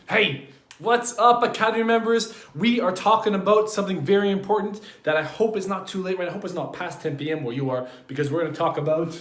Hey, what's up, Academy members? We are talking about something very important that I hope is not too late, right? I hope it's not past 10 p.m. where you are, because we're going to talk about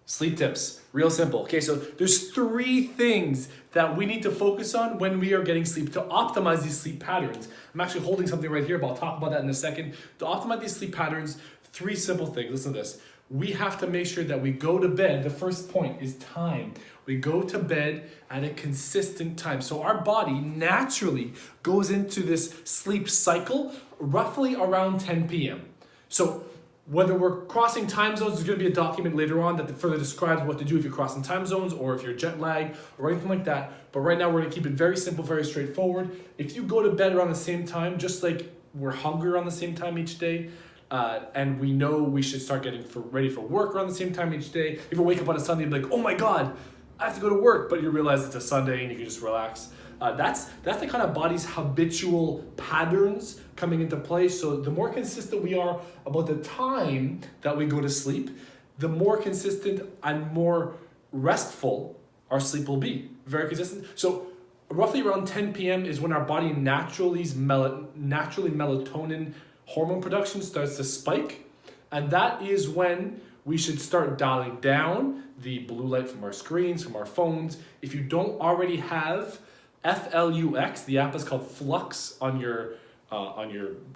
sleep tips. Real simple. Okay, so there's three things that we need to focus on when we are getting sleep to optimize these sleep patterns. I'm actually holding something right here, but I'll talk about that in a second. To optimize these sleep patterns, three simple things. Listen to this. We have to make sure that we go to bed. The first point is time. We go to bed at a consistent time. So our body naturally goes into this sleep cycle roughly around 10 p.m. So whether we're crossing time zones, there's going to be a document later on that further describes what to do if you're crossing time zones or if you're jet lagged or anything like that. But right now we're going to keep it very simple, very straightforward. If you go to bed around the same time, just like we're hungry around the same time each day, and we know we should start getting ready for work around the same time each day. If you wake up on a Sunday and be like, oh my God, I have to go to work, but you realize it's a Sunday and you can just relax. That's the kind of body's habitual patterns coming into play. So the more consistent we are about the time that we go to sleep, the more consistent and more restful our sleep will be. Very consistent. So roughly around 10 p.m. is when our body naturally melatonin hormone production starts to spike. And that is when we should start dialing down the blue light from our screens, from our phones. If you don't already have FLUX, the app is called Flux on your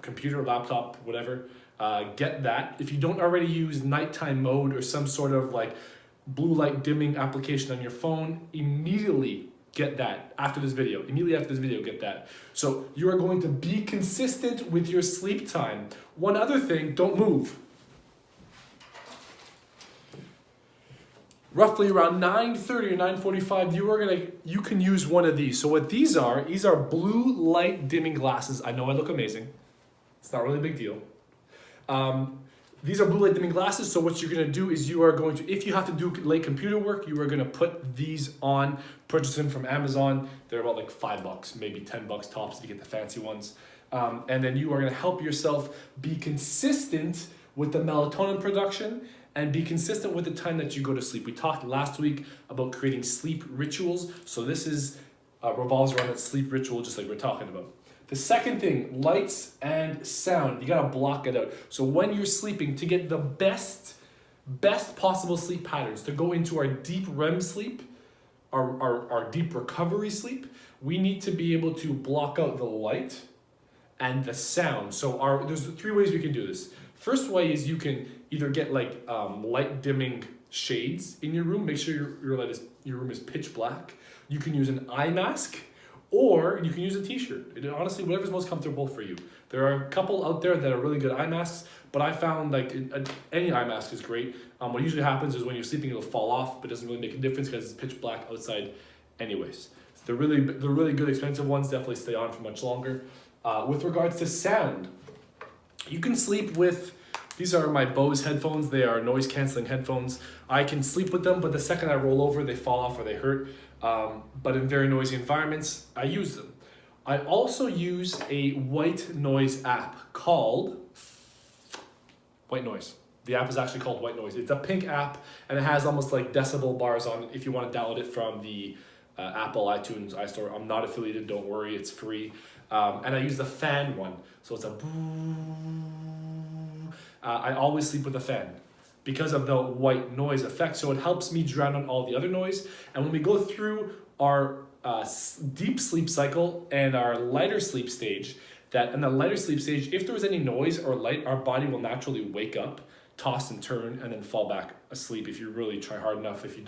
computer, laptop, whatever, get that. If you don't already use nighttime mode or some sort of like blue light dimming application on your phone, immediately get that after this video. Immediately after this video, get that. So you are going to be consistent with your sleep time. One other thing, don't move. Roughly around 9:30 or 9:45, you can use one of these. So what these are blue light dimming glasses. I know I look amazing. It's not really a big deal. These are blue light dimming glasses. So what you're gonna do is you are going to, if you have to do late computer work, you are gonna put these on, purchase them from Amazon. They're about like $5, maybe $10 tops if you get the fancy ones. And then you are gonna help yourself be consistent with the melatonin production and be consistent with the time that you go to sleep. We talked last week about creating sleep rituals. So this is revolves around that sleep ritual, just like we're talking about. The second thing, lights and sound. You gotta block it out. So when you're sleeping, to get the best possible sleep patterns, to go into our deep REM sleep, our deep recovery sleep, we need to be able to block out the light and the sound. So there's three ways we can do this. First way is you can either get like light dimming shades in your room. Make sure your room is pitch black. You can use an eye mask, or you can use a t-shirt. Honestly, whatever's most comfortable for you. There are a couple out there that are really good eye masks, but I found like any eye mask is great. What usually happens is when you're sleeping, it'll fall off, but it doesn't really make a difference because it's pitch black outside anyways. The really good expensive ones definitely stay on for much longer. With regards to sound, you can sleep with, these are my Bose headphones. They are noise canceling headphones. I can sleep with them, but the second I roll over, they fall off or they hurt. But in very noisy environments, I use them. I also use a white noise app called White Noise. The app is actually called White Noise. It's a pink app and it has almost like decibel bars on it if you want to download it from the Apple, iTunes, iStore. I'm not affiliated, don't worry, it's free. And I use the fan one. So it's a boo. I always sleep with a fan because of the white noise effect. So it helps me drown out all the other noise. And when we go through our deep sleep cycle and our lighter sleep stage, that in the lighter sleep stage, if there was any noise or light, our body will naturally wake up, toss and turn, and then fall back asleep if you really try hard enough. If you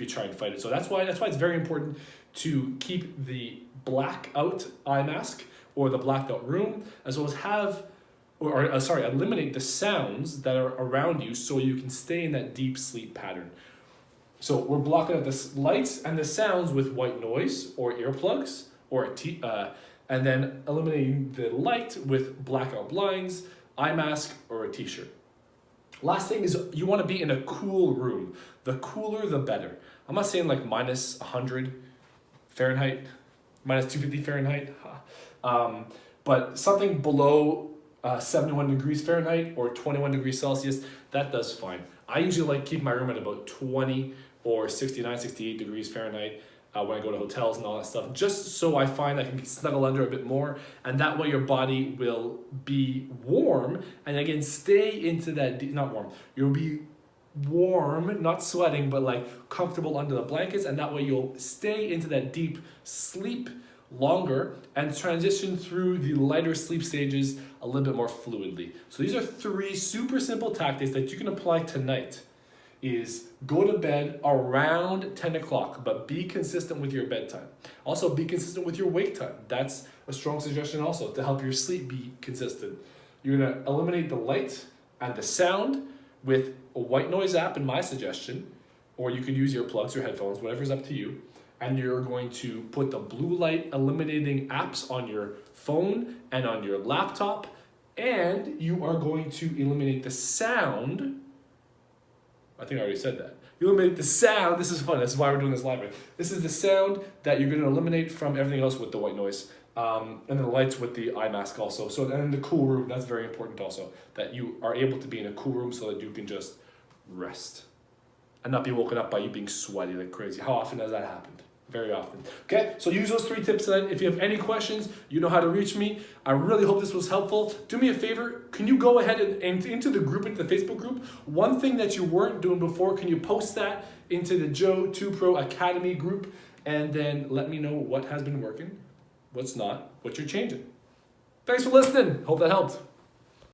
try and fight it. So that's why it's very important to keep the blackout eye mask or the blacked out room, as well as eliminate the sounds that are around you so you can stay in that deep sleep pattern. So we're blocking out the lights and the sounds with white noise or earplugs and then eliminating the light with blackout blinds, eye mask, or a t-shirt. Last thing is you want to be in a cool room. The cooler, the better. I'm not saying like minus 100 Fahrenheit, minus 250 Fahrenheit, but something below 71 degrees Fahrenheit or 21 degrees Celsius, that does fine. I usually like keep my room at about 20 or 69, 68 degrees Fahrenheit. when I go to hotels and all that stuff, just so I find I can snuggle under a bit more, and that way your body will be warm, and again, stay into that, not warm, you'll be warm, not sweating, but like comfortable under the blankets, and that way you'll stay into that deep sleep longer and transition through the lighter sleep stages a little bit more fluidly. So these are 3 super simple tactics that you can apply tonight. Is go to bed around 10 o'clock, but be consistent with your bedtime. Also, be consistent with your wake time. That's a strong suggestion also to help your sleep be consistent. You're gonna eliminate the light and the sound with a white noise app in my suggestion, or you could use earplugs or headphones, whatever's up to you. And you're going to put the blue light eliminating apps on your phone and on your laptop, and you are going to eliminate the sound. I think I already said that. You eliminate the sound. This is fun. This is why we're doing this live. This is the sound that you're going to eliminate from everything else with the white noise. And then the lights with the eye mask also. So and the cool room, that's very important also. That you are able to be in a cool room so that you can just rest. And not be woken up by you being sweaty like crazy. How often has that happened? Very often. Okay, so use those 3 tips tonight. If you have any questions, you know how to reach me. I really hope this was helpful. Do me a favor, can you go ahead and into the group, into the Facebook group, one thing that you weren't doing before, can you post that into the Joe 2 Pro Academy group, and then let me know what has been working, what's not, what you're changing. Thanks for listening. Hope that helped.